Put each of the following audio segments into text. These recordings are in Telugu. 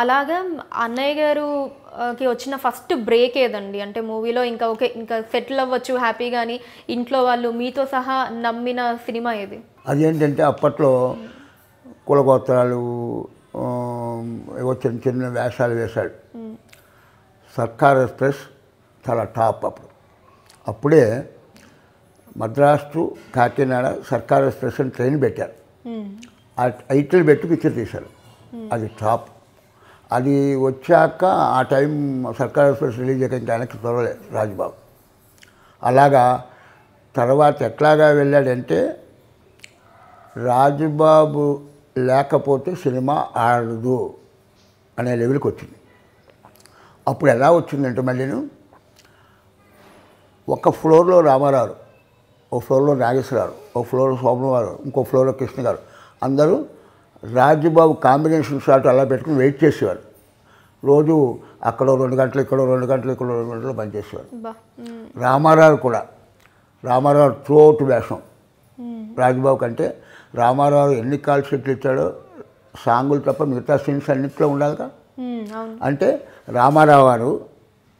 అలాగా అన్నయ్య గారుకి వచ్చిన ఫస్ట్ బ్రేక్ ఏదండి? అంటే మూవీలో ఇంకా ఓకే ఇంకా సెటిల్ అవ్వచ్చు హ్యాపీగా అని ఇంట్లో వాళ్ళు మీతో సహా నమ్మిన సినిమా ఏది? అదేంటంటే అప్పట్లో కులగోత్రాలు ఏవో చిన్న చిన్న వేషాలు వేశాడు. సర్కార్ ఎక్స్ప్రెస్ చాలా టాప్ అప్పుడు. అప్పుడే మద్రాస్ టు కాకినాడ సర్కార్ ఎక్స్ప్రెస్ అని ట్రైన్ పెట్టారు. ఆ టైటిల్ పెట్టి పిక్చర్ తీశారు. అది టాప్. అది వచ్చాక ఆ టైం సర్కార్ ఎక్స్ప్రెస్ రిలీజ్ అయ్యాక ఇంకా వెనక్కి త్వరలేదు రాజుబాబు. అలాగా తర్వాత ఎట్లాగా వెళ్ళాడంటే రాజుబాబు లేకపోతే సినిమా ఆడదు అనే లెవెల్కి వచ్చింది. అప్పుడు ఎలా వచ్చిందంటే మళ్ళీను ఒక ఫ్లోర్లో రామారావు, ఒక ఫ్లోర్లో నాగేశ్వరరావు, ఒక ఫ్లోర్లో సోమవారు, ఇంకో ఫ్లోర్లో కృష్ణ గారు అందరూ రాజుబాబు కాంబినేషన్ షాట్ అలా పెట్టుకుని వెయిట్ చేసేవారు. రోజు అక్కడో 2 గంటలు, ఇక్కడో 2 గంటలు, ఇక్కడో 2 గంటలు పనిచేసేవారు. రామారావు కూడా, రామారావు త్రోట్ వేషం రాజుబాబు కంటే రామారావు ఎన్ని కాల్ షీట్లు ఇచ్చాడో సాంగులు తప్ప మిగతా సీన్స్ అన్నింటిలో ఉండాలిగా. అంటే రామారావు గారు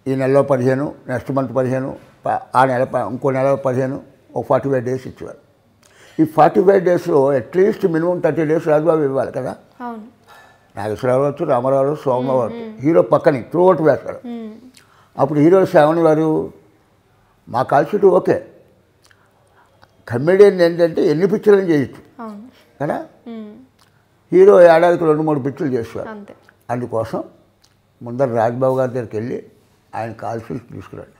ఈ నెలలో 15, నెక్స్ట్ మంత్ 15, ఆ నెల ఇంకో నెల 15, ఒక 45 డేస్ ఇచ్చేవారు. ఈ 45 డేస్లో అట్లీస్ట్ మినిమం 30 డేస్ రాజుబాబు ఇవ్వాలి కదా. నాగేశ్వరరావు వచ్చు, రామారావు, సోమవారు హీరో పక్కని త్రూఅవుట్ వేస్తాడు. అప్పుడు హీరో శ్రావణి వారు మా కాల్ షీట్ ఓకే. కమెడియన్ ఏంటంటే ఎన్ని పిక్చర్లు చేయొచ్చు కదా. హీరో ఏడాదికి 2-3 పిక్చర్లు చేసేవారు. అందుకోసం ముందర రాజుబాబు గారి దగ్గరికి వెళ్ళి ఆయన కాల్ షీట్ తీసుకురండి,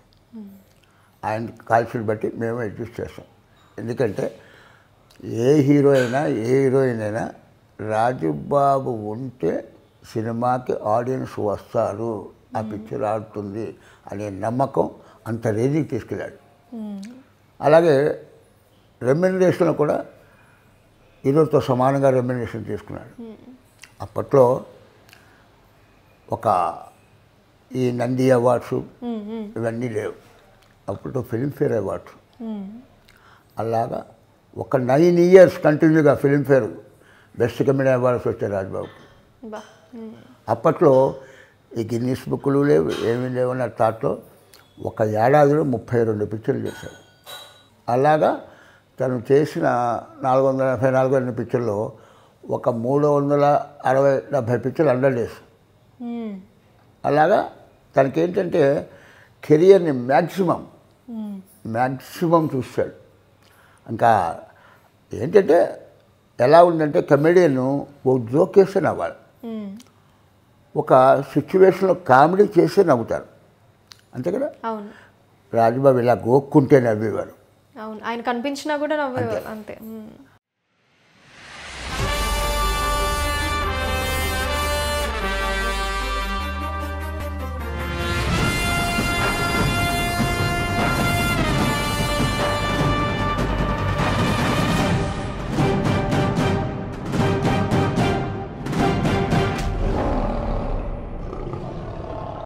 ఆయన కాల్ షీట్ బట్టి మేము అడ్జస్ట్ చేస్తాం. ఎందుకంటే ఏ హీరో అయినా ఏ హీరోయిన్ అయినా రాజుబాబు ఉంటే సినిమాకి ఆడియన్స్ వస్తారు, ఆ పిక్చర్ ఆడుతుంది అనే నమ్మకం అంత రేంజ్కి తీసుకెళ్ళాడు. అలాగే రెమ్యునరేషన్లో కూడా హీరోతో సమానంగా రెమ్యునరేషన్ తీసుకున్నాడు. అప్పట్లో ఒక ఈ నంది అవార్డ్స్ ఇవన్నీ లేవు. అప్పుడు ఫిల్మ్ఫేర్ అవార్డ్స్. అలాగా ఒక 9 ఇయర్స్ కంటిన్యూగా ఫిల్మ్ఫేర్ బెస్ట్ కమెడియన్ అవార్డ్స్ వచ్చాయి రాజుబాబు. అప్పట్లో ఈ గిన్నీస్ బుక్లు లేవు, ఏమీ లేవు అన్న థాట్లో ఒక ఏడాదిలో 32 పిక్చర్లు చేశాడు. అలాగా తను చేసిన 484 పిక్చర్లో ఒక 360-70 పిక్చర్లు 100 డేస్. అలాగా తనకేంటంటే కెరియర్ని మ్యాక్సిమం చూశాడు. ఇంకా ఏంటంటే ఎలా ఉందంటే కమెడియన్ ఓ జోక్ వేస్తే నవ్వాలి, ఒక సిచ్యువేషన్లో కామెడీ చేస్తే నవ్వుతారు, అంతే కదా. రాజుబాబు ఇలా గోక్కుంటే నవ్వేవారు. ఆయన కనిపించినా కూడా నవ్వేవారు అంతే.